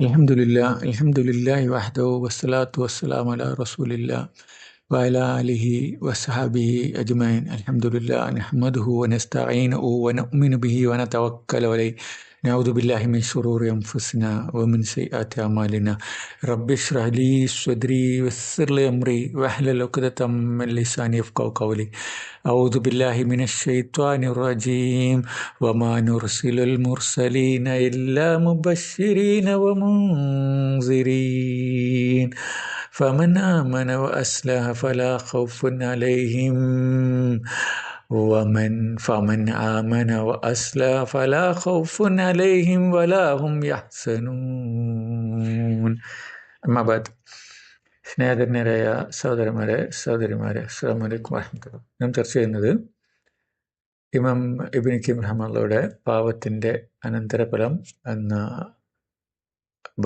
അൽഹംദുലില്ലാഹി വഹ്ദഹു വസ്സലാത്തു വസ്സലാമു അലാ റസൂലില്ലാഹ് വഅലാ ആലിഹി വസ്സഹബിഹി അജ്മഈൻ. അൽഹംദുലില്ലാഹി നഹ്മദുഹു വനസ്തഈനുഹു വനുഅ്മിനു ബിഹി വനതവക്കലു അലൈഹി. നഊദു ബില്ലാഹി മിൻ ശുറൂരി അൻഫുസിനാ വമിൻ സയ്യിആതി അഅ്മാലിനാ. റബ്ബി ഇശ്റഹ് ലീ സ്വദ്രീ വയസ്സിർ ലി അംരി വഹ്ലുൽ ഉഖ്ദതം മിൻ ലിസാനി യഫ്ഖഹു ഖൗലി. അഊദു ബില്ലാഹി മിനശ് ശൈത്വാനിർ റജീം. വമാ നുർസിലുൽ മുർസലീന ഇല്ലാ മുബശ്ശിരീന വമുൻസിരീൻ. ഫമൻ ആമന വഅസ്ലഹ ഫലാ ഖൗഫുൻ അലൈഹിം ഫമൻ ആമന വഅസ്ലഹ ഫലാ ഖൗഫുൻ അലൈഹിം വലാ ഹും യഹ്സനൂൻ. അമ്മാ ബഅദ്. സ്നേഹധന്യരായ സഹോദരന്മാരെ, സഹോദരിമാരെ, അസ്സലാമു അലൈക്കും വറഹ്മത്തുള്ളാഹി. നാം ചർച്ച ചെയ്യുന്നത് ഇമാം ഇബ്നു ഖയ്യിം റഹിമഹുള്ളാഹുവിന്റെ പാവത്തിന്റെ അനന്തരഫലം എന്ന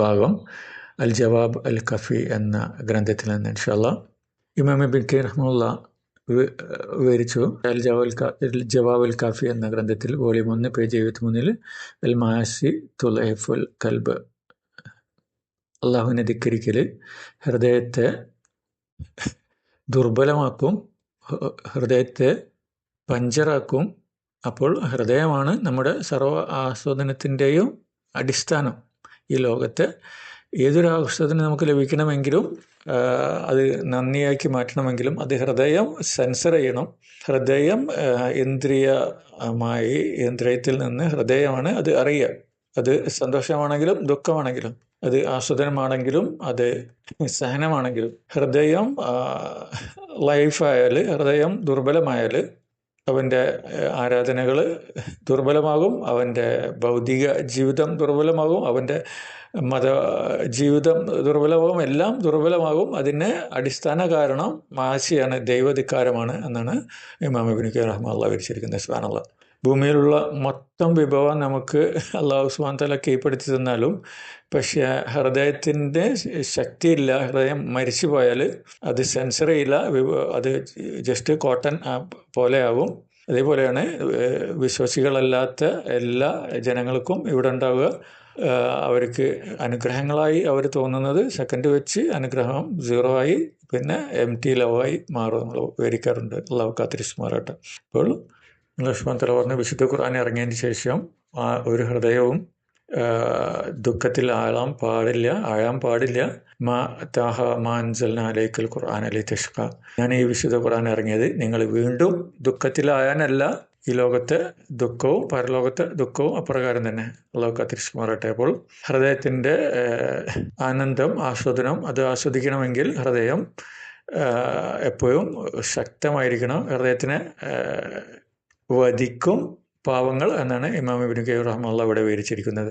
ഭാഗം അൽ ജവാബ് അൽ കഫി എന്ന ഗ്രന്ഥത്തിൽ നിന്ന് ഇൻഷാ അല്ലാഹ്. ഇമാം ഇബ്നു ഖയ്യിം റഹിമഹുള്ളാഹ് വിവരിച്ചു. അൽ ജവാബ് അൽ കാഫി എന്ന ഗ്രന്ഥത്തിൽ വോളിയം 1 പേജ് 73 അൽ മാസി തുലൈഫുൽ കൽബ്, അള്ളാഹുവിനെ ധിക്കരിക്കൽ ഹൃദയത്തെ ദുർബലമാക്കും, ഹൃദയത്തെ പഞ്ചറാക്കും. അപ്പോൾ ഹൃദയമാണ് നമ്മുടെ സർവ്വ ആസ്വാദനത്തിൻ്റെയും അടിസ്ഥാനം. ഈ ലോകത്തെ ഏതൊരു ആസ്വാദനം നമുക്ക് ലഭിക്കണമെങ്കിലും അത് നന്ദിയാക്കി മാറ്റണമെങ്കിലും അത് ഹൃദയം സെൻസർ ചെയ്യണം. ഹൃദയം ഇന്ദ്രിയത്തിൽ നിന്ന് ഹൃദയമാണ് അത് അറിയുക. അത് സന്തോഷമാണെങ്കിലും ദുഃഖമാണെങ്കിലും, അത് ആസ്വാദനമാണെങ്കിലും അത് സഹനമാണെങ്കിലും, ഹൃദയം ലൈഫായാൽ, ഹൃദയം ദുർബലമായാൽ അവൻ്റെ ആരാധനകൾ ദുർബലമാകും, അവൻ്റെ ഭൗതിക ജീവിതം ദുർബലമാകും, അവൻ്റെ മത ജീവിതം ദുർബലമാകും, എല്ലാം ദുർബലമാകും. അതിന് അടിസ്ഥാന കാരണം മാസിയാണ്, ദൈവധിക്കാരമാണ് എന്നാണ് ഇമാം ഇബ്നു ഖയ്യിം റഹിമഹുള്ളാഹ് വിവരിച്ചിരിക്കുന്നത്. സുബ്ഹാനല്ലാഹ്. ഭൂമിയിലുള്ള മൊത്തം വിഭവം നമുക്ക് അല്ലാഹു സുബ്ഹാനഹു തആല കീഴ്പ്പെടുത്തി തന്നാലും പക്ഷേ ഹൃദയത്തിൻ്റെ ശക്തിയില്ല. ഹൃദയം മരിച്ചു പോയാൽ അത് സെൻസർ ചെയ്യില്ല, അത് ജസ്റ്റ് കോട്ടൺ പോലെയാവും. അതേപോലെയാണ് വിശ്വാസികളല്ലാത്ത എല്ലാ ജനങ്ങൾക്കും ഇവിടെ ഉണ്ടാവുക. അവർക്ക് അനുഗ്രഹങ്ങളായി അവർ തോന്നുന്നത് സെക്കൻഡ് വെച്ച് അനുഗ്രഹം 0 ആയി പിന്നെ എംറ്റി ലവായി മാറും. നമ്മൾ വിവരിക്കാറുണ്ട്. അള്ളാഹു കാത്തിരിച്ചുമാറാട്ടെ. അപ്പോൾ അല്ലാഹു സുബ്ഹാനഹു തആല പറഞ്ഞ വിശുദ്ധ ഖുർആൻ ഇറങ്ങിയതിന് ശേഷം ഒരു ഹൃദയവും ദുഃഖത്തിൽ ആഴാൻ പാടില്ല. ഞാൻ ഈ വിശുദ്ധ ഖുർആൻ ഇറങ്ങിയത് നിങ്ങൾ വീണ്ടും ദുഃഖത്തിലായാനല്ല. ഈ ലോകത്തെ ദുഃഖവും പരലോകത്തെ ദുഃഖവും അപ്രകാരം തന്നെ. അള്ളാഹു കാത്തിരിച്ചുമാറട്ടെ. അപ്പോൾ ഹൃദയത്തിൻ്റെ ആനന്ദം, ആസ്വാദനം അത് ആസ്വദിക്കണമെങ്കിൽ ഹൃദയം എപ്പോഴും ശക്തമായിരിക്കണം. ഹൃദയത്തിനെ വധിക്കും പാവങ്ങൾ എന്നാണ് ഇമാം ഇബ്നു ഖയ്യിം റഹിമഹുള്ളാഹ് ഇവിടെ വിവരിച്ചിരിക്കുന്നത്.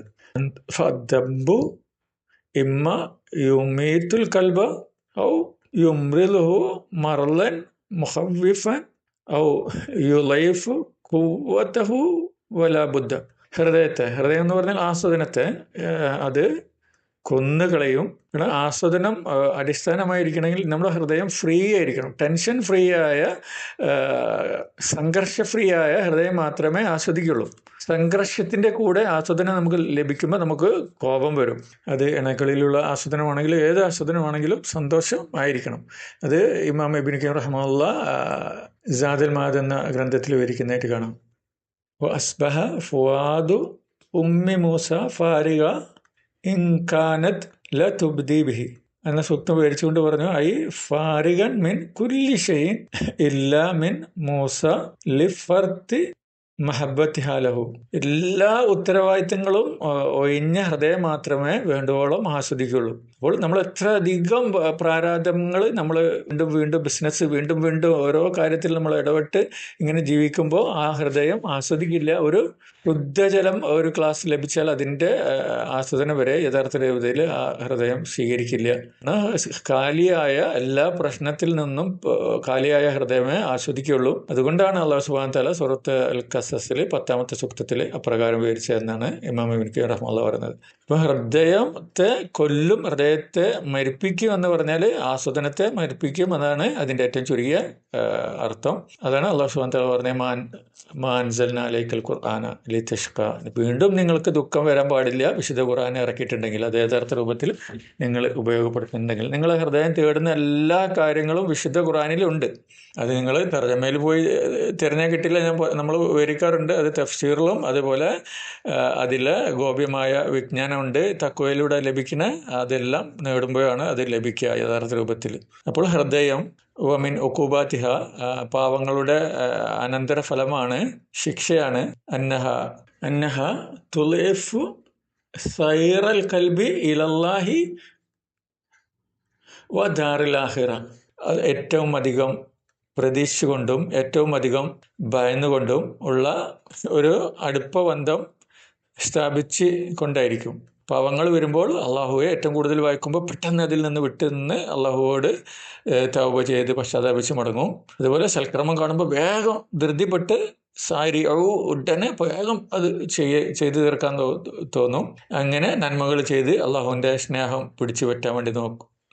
ഫദ്ദബ്ബു ഇമ്മ യുമീത്തുൽ കൽബ ഔ യുംറിലുഹു മർലൻ മുഖവ്വിഫൻ ഔ യുളൈഫു ഖുവ്വതഹു വലാ ബുദ്ദ. ഹൃദയം എന്ന് പറഞ്ഞാൽ ആസ്വാദനത്തെ അത് കൊന്നുകളയും. ആസ്വാദനം അടിസ്ഥാനമായിരിക്കണമെങ്കിൽ നമ്മുടെ ഹൃദയം ഫ്രീ ആയിരിക്കണം. ടെൻഷൻ ഫ്രീ ആയ, സംഘർഷ ഫ്രീ ആയ ഹൃദയം മാത്രമേ ആസ്വദിക്കുള്ളൂ. സംഘർഷത്തിൻ്റെ കൂടെ ആസ്വാദനം നമുക്ക് ലഭിക്കുമ്പോൾ നമുക്ക് കോപം വരും. അത് എണ്ണക്കളിയിലുള്ള ആസ്വാദനമാണെങ്കിലും ഏത് ആസ്വാദനമാണെങ്കിലും സന്തോഷം ആയിരിക്കണം. അത് ഇമാം ഇബ്നു ഖയ്യിം റഹിമഹുള്ളാഹ് സാദുൽ മആദ് എന്ന ഗ്രന്ഥത്തിൽ വിവരിക്കുന്നതായിട്ട് കാണാം. അസ്ബഹ ഫുആദു ഉമ്മി മൂസ ഫാരിഗ ഇൻകാനത് ല തുബ്ദി ബിഹി എന്ന സൂക്തം വിവരിച്ചുകൊണ്ട് പറഞ്ഞു, ഐ ഫാരിഗൻ മിൻ കുല്ലി ഷൈഇൻ ഇല്ലാ മിൻ മൂസ ലിഫർത്തി മഹബത്തിഹാ ലഹു. എല്ലാ ഉത്തരവാദിത്തങ്ങളും ഒഴിഞ്ഞ ഹൃദയം മാത്രമേ വേണ്ടുവോളം ആസ്വദിക്കുള്ളൂ. അപ്പോൾ നമ്മൾ എത്ര അധികം പ്രാരാബ്ധങ്ങൾ, നമ്മൾ വീണ്ടും ബിസിനസ്, വീണ്ടും ഓരോ കാര്യത്തിൽ നമ്മൾ ഇടപെട്ട് ഇങ്ങനെ ജീവിക്കുമ്പോൾ ആ ഹൃദയം ആസ്വദിക്കില്ല. ഒരു ശുദ്ധജലം ഒരു ഗ്ലാസ് ലഭിച്ചാൽ അതിൻ്റെ ആസ്വാദനം വരെ യഥാർത്ഥ രൂപത്തിൽ ആ ഹൃദയം സ്വീകരിക്കില്ല. കാലിയായ എല്ലാ പ്രശ്നത്തിൽ നിന്നും കാലിയായ ഹൃദയമേ ആസ്വദിക്കുള്ളൂ. അതുകൊണ്ടാണ് അല്ലാഹു സുബ്ഹാനഹു തആല സൂറത്ത് അൽ ഖസസിൽ 10-ാമത്തെ സൂക്തത്തിൽ അപ്രകാരം വിവരിച്ചതെന്നാണ് ഇമാം ഇബ്നു കയ്യിം റഹ്മത്തുള്ളാഹി പറയുന്നത്. ഇപ്പം ഹൃദയത്തെ കൊല്ലും, ഹൃദയത്തെ മരിപ്പിക്കും എന്ന് പറഞ്ഞാൽ ആസ്വദനത്തെ മരിപ്പിക്കും എന്നാണ് അതിൻ്റെ ഏറ്റവും ചുരുങ്ങിയ അർത്ഥം. അതാണ് അല്ലാഹു സുബ്ഹാനഹു വ തആല പറഞ്ഞ മാൻസൽന അലൈക്കൽ ഖുർആന ലിതഷ്ഖ. വീണ്ടും നിങ്ങൾക്ക് ദുഃഖം വരാൻ പാടില്ല വിശുദ്ധ ഖുർആൻ ഇറക്കിയിട്ടുണ്ടെങ്കിൽ, അത് യഥാർത്ഥ രൂപത്തിൽ നിങ്ങൾ ഉപയോഗപ്പെടുത്തുന്നുണ്ടെങ്കിൽ. നിങ്ങളെ ഹൃദയം തേടുന്ന എല്ലാ കാര്യങ്ങളും വിശുദ്ധ ഖുർആനിലുണ്ട്. അത് നിങ്ങൾ തർജമയിൽ പോയി തിരഞ്ഞാൽ കിട്ടില്ല, നമ്മൾ വിവരിക്കാറുണ്ട്. അത് തഫ്സീറിലും അതുപോലെ അതിൽ ഗോപ്യമായ വിജ്ഞാനമുണ്ട്, തഖ്വയിലൂടെ ലഭിക്കുന്ന അതെല്ലാം നേടുമ്പോഴാണ് അത് ലഭിക്കുക യഥാർത്ഥ രൂപത്തിൽ. അപ്പോൾ ഹൃദയം വമിൻ ഉഖൂബാത്തിഹ, പാവങ്ങളുടെ അനന്തരഫലമാണ്, ശിക്ഷയാണ്. അന്നഹ തുലൈഫു സൈറൽ കൽബി ഇലല്ലാഹി വ ദാറിൽ ആഖിറ. അത് ഏറ്റവും അധികം പ്രതീക്ഷിച്ചുകൊണ്ടും ഏറ്റവും അധികം ഭയന്നുകൊണ്ടും ഉള്ള ഒരു അടുപ്പ ബന്ധം സ്ഥാപിച്ച് കൊണ്ടായിരിക്കും. പാവങ്ങൾ വരുമ്പോൾ അള്ളാഹുവെ ഏറ്റവും കൂടുതൽ വായിക്കുമ്പോൾ പെട്ടെന്ന് അതിൽ നിന്ന് വിട്ടു നിന്ന് അള്ളാഹുവോട് തൗബ ചെയ്ത് പശ്ചാത്താപിച്ച് മടങ്ങും. അതുപോലെ സൽക്രമം കാണുമ്പോൾ വേഗം ധൃതിപ്പെട്ട് ഉടനെ വേഗം അത് ചെയ്തു തീർക്കാൻ തോന്നും. അങ്ങനെ നന്മകൾ ചെയ്ത് അള്ളാഹുവിൻ്റെ സ്നേഹം പിടിച്ചു പറ്റാൻ വേണ്ടി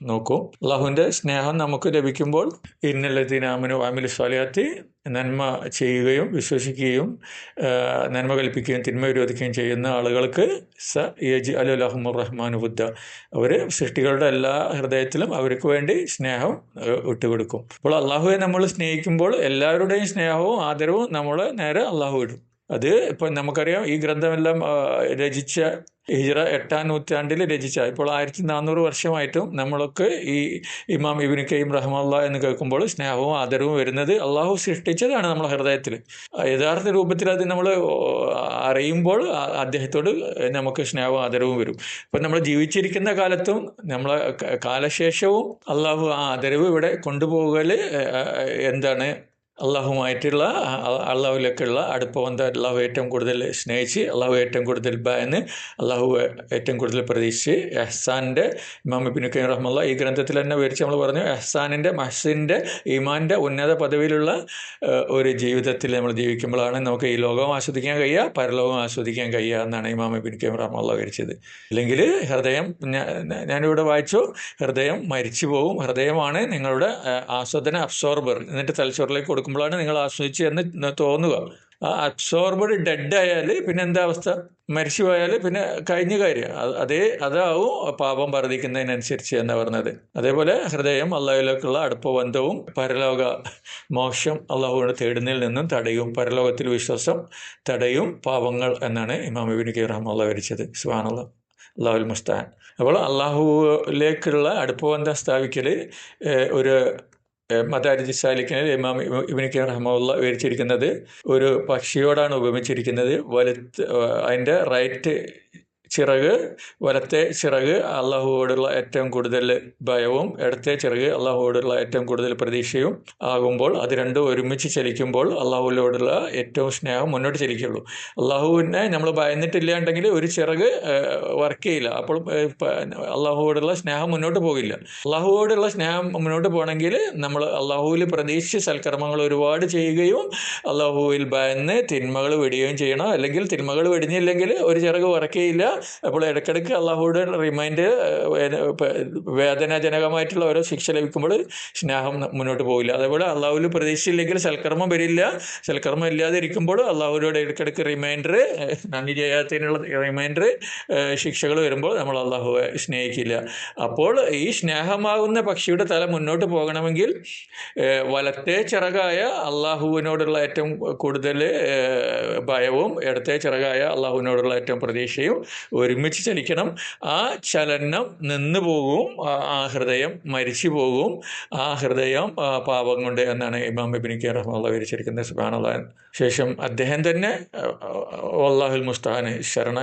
നോക്കും. അള്ളാഹുവിൻ്റെ സ്നേഹം നമുക്ക് ലഭിക്കുമ്പോൾ ഇന്നല്ലദീന ആമനു വഅമിലു സ്വാലിഹാത്തി, നന്മ ചെയ്യുകയും വിശ്വസിക്കുകയും നന്മ കൽപ്പിക്കുകയും തിന്മ വിരോധിക്കുകയും ചെയ്യുന്ന ആളുകൾക്ക് യജ്അലു ലഹുമുർ റഹ്മാനു വുദ്ദ, അവർ സൃഷ്ടികളുടെ എല്ലാ ഹൃദയത്തിലും അവർക്ക് വേണ്ടി സ്നേഹം വിട്ടുകൊടുക്കും. അപ്പോൾ അള്ളാഹുവെ നമ്മൾ സ്നേഹിക്കുമ്പോൾ എല്ലാവരുടെയും സ്നേഹവും ആദരവും നമ്മൾ നേരെ അള്ളാഹു ഇടും. അത് ഇപ്പം നമുക്കറിയാം, ഈ ഗ്രന്ഥമെല്ലാം രചിച്ച ഹിജ്റ 8-ാം നൂറ്റാണ്ടിൽ രചിച്ച, ഇപ്പോൾ 1400 വർഷമായിട്ടും നമ്മളൊക്കെ ഈ ഇമാം ഇബ്നു കയ്യിം റഹ്മത്തുള്ളാഹി എന്ന് കേൾക്കുമ്പോൾ സ്നേഹവും ആദരവും വരുന്നത് അള്ളാഹു സൃഷ്ടിച്ചതാണ് നമ്മുടെ ഹൃദയത്തിൽ. യഥാർത്ഥ രൂപത്തിൽ അത് നമ്മൾ അറിയുമ്പോൾ അദ്ദേഹത്തോട് നമുക്ക് സ്നേഹവും ആദരവും വരും. ഇപ്പം നമ്മൾ ജീവിച്ചിരിക്കുന്ന കാലത്തും നമ്മളെ കാലശേഷവും അള്ളാഹു ആ ആദരവ് ഇവിടെ കൊണ്ടുപോകൽ എന്താണ്? അള്ളാഹുമായിട്ടുള്ള അള്ളാഹുലേക്കുള്ള അടുപ്പബന്ധം, അള്ളാഹു ഏറ്റവും കൂടുതൽ സ്നേഹിച്ച്, അള്ളാഹു ഏറ്റവും കൂടുതൽ ഭയന്ന്, അള്ളാഹു ഏറ്റവും കൂടുതൽ പ്രതീക്ഷിച്ച് എഹ്സാൻ്റെ, ഇമാം ഇബ്നു കയ്യിം റഹ്മത്തുള്ളാഹി ഈ ഗ്രന്ഥത്തിൽ തന്നെ വിവരിച്ച് നമ്മൾ പറഞ്ഞു, എഹ്സാനിൻ്റെ, മഹ്സിൻ്റെ, ഈമാൻ്റെ ഉന്നത പദവിയിലുള്ള ഒരു ജീവിതത്തിൽ നമ്മൾ ജീവിക്കുമ്പോഴാണ് നമുക്ക് ഈ ലോകം ആസ്വദിക്കാൻ കഴിയുക, പരലോകം ആസ്വദിക്കാൻ കഴിയുക എന്നാണ് ഇമാം ഇബ്നു കയ്യിം റഹ്മത്തുള്ളാഹി വിവരിച്ചത്. അല്ലെങ്കിൽ ഹൃദയം, ഞാനിവിടെ വായിച്ചു, ഹൃദയം മരിച്ചു പോകും. ഹൃദയമാണ് നിങ്ങളുടെ ആസ്വാദന അബ്സോർബർ. എന്നിട്ട് തലച്ചോറിലേക്ക് കൊടുക്കുമ്പോഴാണ് നിങ്ങൾ ആസ്വദിച്ച് എന്ന് തോന്നുക. ആ അബ്സോർബഡ് ഡെഡ് ആയാൽ പിന്നെ എന്താ അവസ്ഥ? മരിച്ചു പോയാൽ പിന്നെ കഴിഞ്ഞ കാര്യം. അതാവും പാപം വർദ്ധിക്കുന്നതിനനുസരിച്ച് എന്നാ പറഞ്ഞത്. അതേപോലെ ഹൃദയം അള്ളാഹുവിലേക്കുള്ള അടുപ്പബന്ധവും പരലോക മോക്ഷം അള്ളാഹുവിനെ തേടുന്നതിൽ നിന്നും തടയും, പരലോകത്തിൽ വിശ്വാസം തടയും പാപങ്ങൾ എന്നാണ് ഇമാം ഇബ്നു കയ്യിം റഹ്മത്തുള്ളാഹി വിവരിച്ചത്. സുബ്ഹാനല്ലാഹ്, അല്ലാഹുൽ മുസ്തആൻ. അപ്പോൾ അള്ളാഹുവിലേക്കുള്ള അടുപ്പബന്ധം സ്ഥാപിക്കൽ ഒരു മദാരിജ് സാലിക്കിനിൽ ഇമാം ഇബ്നു കയ്യിം റഹ്മത്തുള്ളാഹി വിവരിച്ചിരിക്കുന്നത് ഒരു പക്ഷിയോടാണ് ഉപമിച്ചിരിക്കുന്നത്. അതിൻ്റെ റൈറ്റ് ചിറക്, വലത്തെ ചിറക് അള്ളാഹുവോടുള്ള ഏറ്റവും കൂടുതൽ ഭയവും, ഇടത്തെ ചിറക് അള്ളാഹുവോടുള്ള ഏറ്റവും കൂടുതൽ പ്രതീക്ഷയും ആകുമ്പോൾ അത് രണ്ടും ഒരുമിച്ച് ചലിക്കുമ്പോൾ അള്ളാഹുവിനോടുള്ള ഏറ്റവും സ്നേഹം മുന്നോട്ട് ചലിക്കുള്ളൂ. അള്ളാഹുവിനെ നമ്മൾ ഭയന്നിട്ടില്ലാണ്ടെങ്കിൽ ഒരു ചിറക് വർക്ക് ചെയ്യില്ല. അപ്പോൾ അള്ളാഹുവോടുള്ള സ്നേഹം മുന്നോട്ട് പോകില്ല. അള്ളാഹുവോടുള്ള സ്നേഹം മുന്നോട്ട് പോകണമെങ്കിൽ നമ്മൾ അള്ളാഹുവിൽ പ്രതീക്ഷിച്ച് സൽക്കർമ്മങ്ങൾ ഒരുപാട് ചെയ്യുകയും അള്ളാഹുവിൽ ഭയന്ന് തിന്മകൾ വെടിയുകയും ചെയ്യണം. അല്ലെങ്കിൽ തിന്മകൾ വെടിഞ്ഞില്ലെങ്കിൽ ഒരു ചിറക് വർക്ക് ചെയ്യില്ല. അപ്പോൾ ഇടയ്ക്കിടയ്ക്ക് അള്ളാഹുവിടെ റിമൈൻഡ്, വേദനാജനകമായിട്ടുള്ള ഓരോ ശിക്ഷ ലഭിക്കുമ്പോൾ സ്നേഹം മുന്നോട്ട് പോകില്ല. അതേപോലെ അള്ളാഹുവിൽ പ്രതീക്ഷിച്ചില്ലെങ്കിൽ സൽക്കർമ്മം വരില്ല. സൽക്കർമ്മം ഇല്ലാതെ ഇരിക്കുമ്പോൾ അള്ളാഹുവിനോട് ഇടയ്ക്കിടയ്ക്ക് റിമൈൻഡർ, നന്ദി ചെയ്യാത്തതിനുള്ള റിമൈൻഡർ, ശിക്ഷകൾ വരുമ്പോൾ നമ്മൾ അള്ളാഹുവെ സ്നേഹിക്കില്ല. അപ്പോൾ ഈ സ്നേഹമാകുന്ന പക്ഷിയുടെ തല മുന്നോട്ട് പോകണമെങ്കിൽ വലത്തെ ചിറകായ അള്ളാഹുവിനോടുള്ള ഏറ്റവും കൂടുതൽ ഭയവും ഇടത്തെ ചിറകായ അള്ളാഹുവിനോടുള്ള ഏറ്റവും പ്രതീക്ഷയും ഒരുമിച്ച് ചലിക്കണം. ആ ചലനം നിന്നു പോകും, ആ ഹൃദയം മരിച്ചു പോകും, ആ ഹൃദയം പാപം കൊണ്ട് എന്നാണ് ഇമാം ഇബ്നു കയ്യിം റഹ്മത്തുള്ളാഹി വിവരിച്ചിരിക്കുന്നത്. സുബ്ഹാനല്ലാഹ്. ശേഷം അദ്ദേഹം തന്നെ അല്ലാഹുൽ മുസ്തആൻ, ശരണ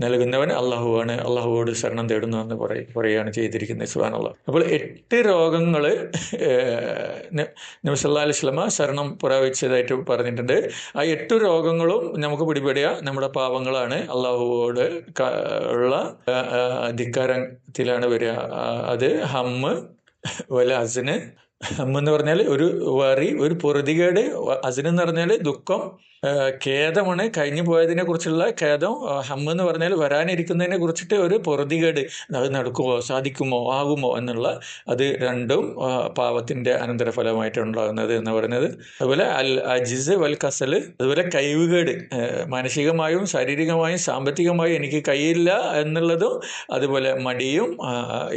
നൽകുന്നവൻ അള്ളാഹുവാണ്, അള്ളാഹുവോട് ശരണം തേടുന്നു എന്ന് പറയുകയാണ് ചെയ്തിരിക്കുന്നത്. സുബ്ഹാനല്ലാഹ്. അപ്പോൾ 8 രോഗങ്ങൾ നബി സല്ലല്ലാഹു അലൈഹി വസല്ലമ ശരണം പ്രാപിച്ചതായിട്ട് പറഞ്ഞിട്ടുണ്ട്. ആ 8 രോഗങ്ങളും നമുക്ക് പിടിപെടുക നമ്മുടെ പാപങ്ങളാണ്, അള്ളാഹുവോട് ഉള്ള ധിക്കാരത്തിലാണ് വരിക. അത് ഹമ്മ്, ഹസ്ന്. ഹമ്മെന്ന് പറഞ്ഞാൽ ഒരു വറി, ഒരു പൊറുതികേട്. ഹസ്നെന്ന് പറഞ്ഞാൽ ദുഃഖം, ഖേദമാണ്, കഴിഞ്ഞു പോയതിനെ കുറിച്ചുള്ള ഖേദം. ഹമ്മ് എന്ന് പറഞ്ഞാൽ വരാനിരിക്കുന്നതിനെ കുറിച്ചിട്ട് ഒരു പൊറുതികേട്, അത് നടക്കുമോ, സാധിക്കുമോ, ആകുമോ എന്നുള്ള, അത് രണ്ടും പാപത്തിന്റെ അനന്തരഫലമായിട്ടുണ്ടാകുന്നത് എന്ന് പറയുന്നത്. അതുപോലെ അൽ അജിസ് വൽ കസല്, അതുപോലെ കഴിവുകേട്, മാനസികമായും ശാരീരികമായും സാമ്പത്തികമായും എനിക്ക് കഴിയില്ല എന്നുള്ളതും, അതുപോലെ മടിയും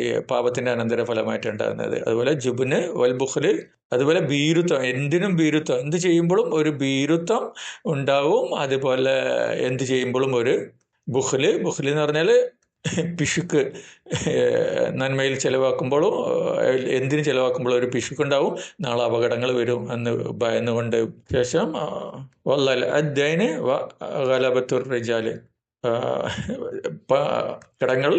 ഈ പാപത്തിന്റെ അനന്തരഫലമായിട്ടുണ്ടാകുന്നത്. അതുപോലെ ജുബ്ന് വൽ ബുഖ്ല്, അതുപോലെ ഭീരുത്വം, എന്തിനും ഭീരുത്വം, എന്ത് ചെയ്യുമ്പോഴും ഒരു ഭീരുത്വം ഉണ്ടാവും. അതുപോലെ എന്ത് ചെയ്യുമ്പോഴും ഒരു ബുഖ്ല് എന്ന് പറഞ്ഞാൽ പിശുക്ക്, നന്മയിൽ ചിലവാക്കുമ്പോഴും എന്തിനു ചിലവാക്കുമ്പോഴും ഒരു പിശുക്കുണ്ടാവും, നാളെ അപകടങ്ങൾ വരും എന്ന് ഭയന്നുകൊണ്ട്. ശേഷം അദ്ദൈന് ഗലബത്തുർ റിജാല്, കടങ്ങൾ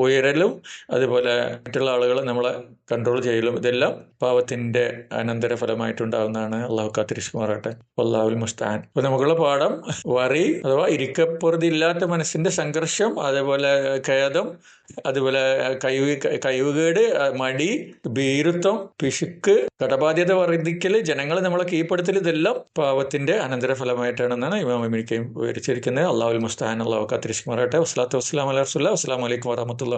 ഉയരലും അതുപോലെ മറ്റുള്ള ആളുകൾ നമ്മളെ കൺട്രോൾ ചെയ്യലും, ഇതെല്ലാം പാവത്തിന്റെ അനന്തരഫലമായിട്ടുണ്ടാകുന്നതാണ്. അള്ളാഹു കാത്തിരിക്കുമാറാട്ടെ. അള്ളാഹുൽ മുസ്തആൻ. അപ്പൊ നമുക്കുള്ള പാഠം വറി അഥവാ ഇരിക്കപ്പുറതി ഇല്ലാത്ത മനസ്സിന്റെ സംഘർഷം, അതേപോലെ ഖേദം, അതുപോലെ കഴിവുകേട്, മടി, ഭീരുത്വം, പിശുക്ക്, കടബാധ്യത വർദ്ധിക്കല്, ജനങ്ങൾ നമ്മളെ കീഴ്പ്പെടുത്തൽ, ഇതെല്ലാം പാവത്തിന്റെ അനന്തരഫലമായിട്ടാണെന്നാണ് ഇമാം ഇബ്നു ഖയ്യിം വിവരിച്ചിരിക്കുന്നത്. അള്ളാഹുൽ മുസ്തആൻ. അള്ളാഹു കാത്തിരിക്കുമാറാട്ടെ. വസ്സലാത്തു വസ്സലാമു അലാ റസൂലില്ലാഹി. അസ്സലാമു അലൈക്കും വറഹ്മത്തുള്ളാഹി.